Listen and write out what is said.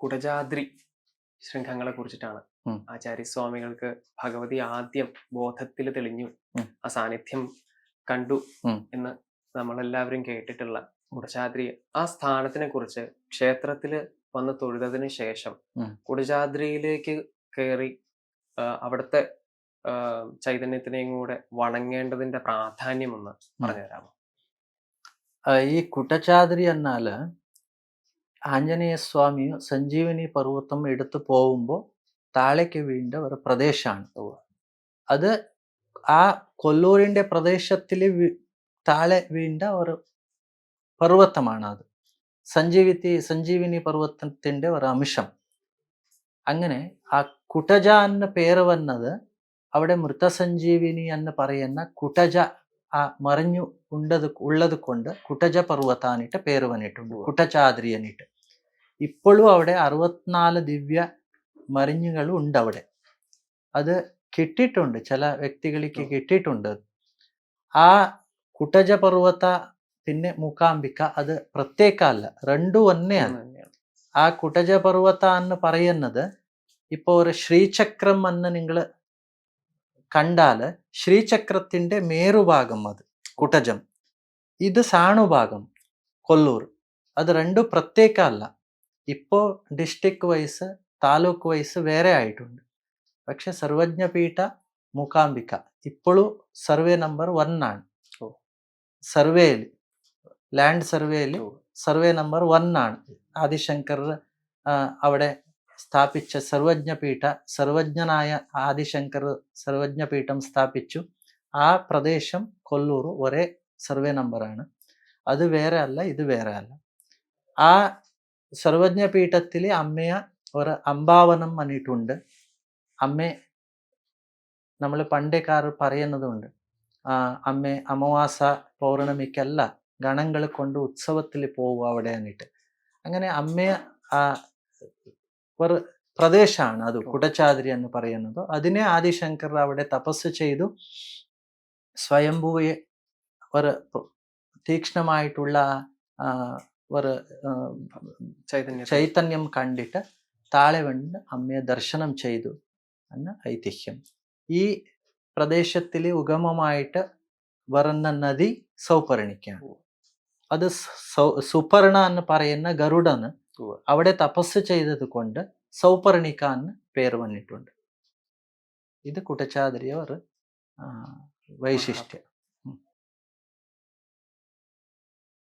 കുടജാദ്രി ശൃംഖങ്ങളെ കുറിച്ചിട്ടാണ്. ആചാര്യസ്വാമികൾക്ക് ഭഗവതി ആദ്യം ബോധത്തിൽ തെളിഞ്ഞു, ആ സാന്നിധ്യം കണ്ടു എന്ന് നമ്മളെല്ലാവരും കേട്ടിട്ടുള്ള കുടജാദ്രി, ആ സ്ഥാനത്തിനെ കുറിച്ച് ക്ഷേത്രത്തിൽ വന്ന് തൊഴുതതിന് ശേഷം കുടജാദ്രിയിലേക്ക് കയറി അവിടുത്തെ ചൈതന്യത്തിനെയും കൂടെ വണങ്ങേണ്ടതിന്റെ പ്രാധാന്യം ഒന്ന് പറഞ്ഞു തരാമോ? ഈ കുടജാദ്രി എന്നാല് ആഞ്ജനേയ സ്വാമിയും സഞ്ജീവനി പർവ്വതം എടുത്തു പോകുമ്പോൾ താഴേക്ക് വീണ്ട ഒരു പ്രദേശമാണ്. അത് ആ കൊല്ലൂരിന്റെ പ്രദേശത്തിൽ താഴെ വീണ്ട ഒരു പർവ്വതമാണ്. അത് സഞ്ജീവിനി പർവ്വതത്തിന്റെ ഒരു അംശം. അങ്ങനെ ആ കുടജ എന്ന പേര് വന്നത് അവിടെ മൃതസഞ്ജീവിനി എന്ന് പറയുന്ന കുടജ ആ മറിഞ്ഞു ഉള്ളത് കൊണ്ട് കുടജ പർവ്വത എന്നിട്ട് പേര് വന്നിട്ടുണ്ട്, കുടജാദ്രി എന്നിട്ട്. ഇപ്പോഴും അവിടെ 64 ദിവ്യ മറിഞ്ഞുകൾ ഉണ്ട് അവിടെ. അത് കിട്ടിയിട്ടുണ്ട്, ചില വ്യക്തികൾക്ക് കിട്ടിയിട്ടുണ്ട്. ആ കുടജ പർവ്വത പിന്നെ മൂകാംബിക അത് പ്രത്യേകമല്ല, രണ്ടും ഒന്നെയാണ്. ആ കുടജ പർവ്വത എന്ന് പറയുന്നത് ഇപ്പോൾ ഒരു ശ്രീചക്രം എന്ന് നിങ്ങൾ കണ്ടാല് ശ്രീചക്രത്തിന്റെ മേറുഭാഗം അത് കുടജം, ഇത് സാണുഭാഗം കൊല്ലൂർ. അത് രണ്ടും പ്രത്യേകമല്ല. ഇപ്പോൾ ഡിസ്ട്രിക്ട് വൈസ് താലൂക്ക് വൈസ് വേറെ ആയിട്ടുണ്ട്. പക്ഷെ സർവജ്ഞപീഠ മൂകാംബിക ഇപ്പോഴും സർവേ നമ്പർ 1 ആണ്. സർവേയിൽ ലാൻഡ് സർവേയിൽ സർവേ നമ്പർ 1 ആണ്. ആദിശങ്കർ അവിടെ സ്ഥാപിച്ച സർവജ്ഞപീഠ, സർവജ്ഞനായ ആദിശങ്കർ സർവജ്ഞപീഠം സ്ഥാപിച്ചു. ആ പ്രദേശം കൊല്ലൂർ ഒരേ സർവേ നമ്പറാണ്. അത് വേറെ അല്ല, ഇത് വേറെ അല്ല. ആ സർവജ്ഞപീഠത്തിൽ അമ്മയെ ഒരു അംബാവനം വന്നിട്ടുണ്ട്. അമ്മ നമ്മൾ പണ്ടേക്കാർ പറയുന്നതുണ്ട്, അമ്മ അമാവാസ പൗർണമിക്കല്ല ഗണങ്ങൾ കൊണ്ട് ഉത്സവത്തിൽ പോവുക അവിടെ എന്നിട്ട്. അങ്ങനെ അമ്മയെ ഒരു പ്രദേശമാണ് അത് കുടജാദ്രി എന്ന് പറയുന്നത്. അതിനെ ആദിശങ്കർ അവിടെ തപസ് ചെയ്തു സ്വയംഭൂയെ ഒരു തീക്ഷ്ണമായിട്ടുള്ള ഒരു ചൈതന്യം കണ്ടിട്ട് താഴെ വീണ് അമ്മയെ ദർശനം ചെയ്തു എന്ന് ഐതിഹ്യം. ഈ പ്രദേശത്തിൽ ഉഗമമായിട്ട് വരുന്ന നദി സൗപർണിക്കാണ്. അത് സുപർണ എന്ന് പറയുന്ന ഗരുഡന് അവിടെ തപസ് ചെയ്തത് കൊണ്ട് സൗപർണിക എന്ന് പേര് വന്നിട്ടുണ്ട്. ഇത് കുടജാദ്രിയ ഒരു വൈശിഷ്ട്യം.